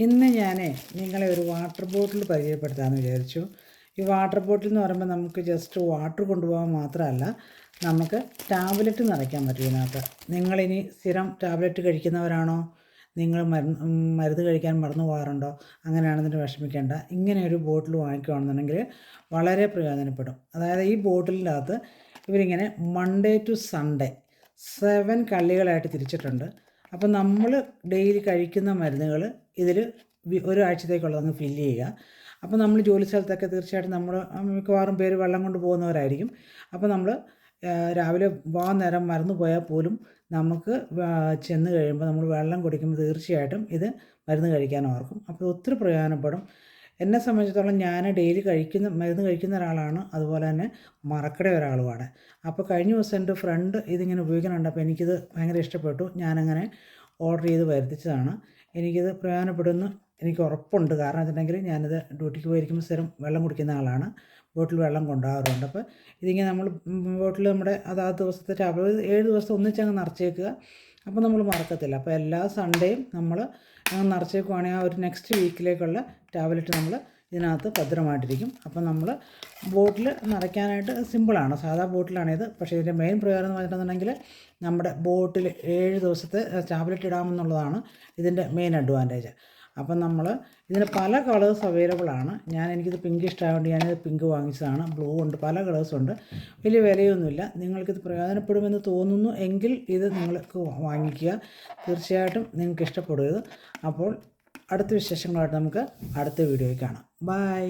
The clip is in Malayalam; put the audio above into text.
ഇന്ന് ഞാൻ നിങ്ങളെ ഒരു വാട്ടർ ബോട്ടിൽ പരിചയപ്പെടുത്താമെന്ന് വിചാരിച്ചു. ഈ വാട്ടർ ബോട്ടിൽ എന്ന് പറയുമ്പോൾ നമുക്ക് ജസ്റ്റ് വാട്ടർ കൊണ്ടുപോകാൻ മാത്രമല്ല, നമുക്ക് ടാബ്ലറ്റ് നിറയ്ക്കാൻ പറ്റും ഇതിനകത്ത്. നിങ്ങളിനി സ്ഥിരം ടാബ്ലറ്റ് കഴിക്കുന്നവരാണോ? നിങ്ങൾ മരുന്ന് കഴിക്കാൻ മറന്നു പോകാറുണ്ടോ? അങ്ങനെയാണെന്നിട്ട് വിഷമിക്കേണ്ട. ഇങ്ങനെ ഒരു ബോട്ടിൽ വാങ്ങിക്കുകയാണെന്നുണ്ടെങ്കിൽ വളരെ പ്രയോജനപ്പെടും. അതായത് ഈ ബോട്ടിലിൻ്റെ അകത്ത് ഇവരിങ്ങനെ മൺഡേ ടു സൺഡേ 7 കള്ളികളായിട്ട് തിരിച്ചിട്ടുണ്ട്. അപ്പോൾ നമ്മൾ ഡെയിലി കഴിക്കുന്ന മരുന്നുകൾ ഇതിൽ ഒരാഴ്ചത്തേക്കുള്ളതങ്ങ് ഫില്ല് ചെയ്യുക. അപ്പോൾ നമ്മൾ ജോലി സ്ഥലത്തൊക്കെ തീർച്ചയായിട്ടും നമ്മൾ മിക്കവാറും പേര് വെള്ളം കൊണ്ട് പോകുന്നവരായിരിക്കും. അപ്പോൾ നമ്മൾ രാവിലെ പോകാൻ നേരം മറന്നു പോയാൽ പോലും നമുക്ക് ചെന്ന് കഴിയുമ്പോൾ നമ്മൾ വെള്ളം കുടിക്കുമ്പോൾ തീർച്ചയായിട്ടും ഇത് മരുന്ന് കഴിക്കാൻ ഓർക്കും. അപ്പോൾ ഒത്തിരി പ്രയോജനപ്പെടും. എന്നെ സംബന്ധിച്ചിടത്തോളം ഞാൻ ഡെയിലി മരുന്ന് കഴിക്കുന്ന ഒരാളാണ്, അതുപോലെ തന്നെ മറക്കട ഒരാളുമാണ്. അപ്പോൾ കഴിഞ്ഞ ദിവസം എൻ്റെ ഫ്രണ്ട് ഇതിങ്ങനെ ഉപയോഗിക്കുന്നുണ്ട്. അപ്പോൾ എനിക്കിത് ഭയങ്കര ഇഷ്ടപ്പെട്ടു. ഞാനങ്ങനെ ഓർഡർ ചെയ്ത് വരുത്തിച്ചതാണ്. എനിക്കിത് പ്രയോജനപ്പെടുമെന്ന് എനിക്ക് ഉറപ്പുണ്ട്. കാരണം വെച്ചിട്ടുണ്ടെങ്കിൽ ഞാനിത് ഡ്യൂട്ടിക്ക് പോയിരിക്കുമ്പോൾ സ്ഥിരം വെള്ളം കുടിക്കുന്ന ആളാണ്. ബോട്ടിൽ വെള്ളം കൊണ്ടുപോകാറുണ്ട്. അപ്പോൾ ഇതിങ്ങനെ നമ്മൾ ബോട്ടിൽ നമ്മുടെ അതാത് ദിവസത്തെ ടാബ്ലറ്റ് 7 ദിവസം ഒന്നിച്ചങ്ങ് നിറച്ചേക്കുക. അപ്പോൾ നമ്മൾ മറക്കത്തില്ല. അപ്പോൾ എല്ലാ സൺഡേയും നമ്മൾ നിറച്ചേക്കുവാണെങ്കിൽ ആ ഒരു നെക്സ്റ്റ് വീക്കിലേക്കുള്ള ടാബ്ലറ്റ് നമ്മൾ ഇതിനകത്ത് ഭദ്രമായിട്ടിരിക്കും. അപ്പോൾ നമ്മൾ ബോട്ടിൽ നിറയ്ക്കാനായിട്ട് സിമ്പിളാണ്, സാധാ ബോട്ടിലാണിത്. പക്ഷേ ഇതിൻ്റെ മെയിൻ പ്രയോജനം എന്ന് പറഞ്ഞിട്ടുണ്ടെങ്കിൽ നമ്മുടെ ബോട്ടിൽ 7 ദിവസത്തെ ടാബ്ലറ്റ് ഇടാമെന്നുള്ളതാണ് ഇതിൻ്റെ മെയിൻ അഡ്വാൻറ്റേജ്. അപ്പം നമ്മൾ ഇതിന് പല കളേഴ്സ് അവൈലബിൾ ആണ്. എനിക്കിത് പിങ്ക് ഇഷ്ടമായതുകൊണ്ട് ഞാനിത് പിങ്ക് വാങ്ങിച്ചതാണ്. ബ്ലൂ ഉണ്ട്, പല കളേഴ്സുണ്ട്. വലിയ വിലയൊന്നുമില്ല. നിങ്ങൾക്കിത് പ്രയോജനപ്പെടുമെന്ന് തോന്നുന്നു എങ്കിൽ ഇത് നിങ്ങൾക്ക് വാങ്ങിക്കുക. തീർച്ചയായിട്ടും നിങ്ങൾക്ക് ഇഷ്ടപ്പെടും ഇത്. അപ്പോൾ അടുത്ത വിശേഷങ്ങളായിട്ട് നമുക്ക് അടുത്ത വീഡിയോയിൽ കാണാം. ബൈ.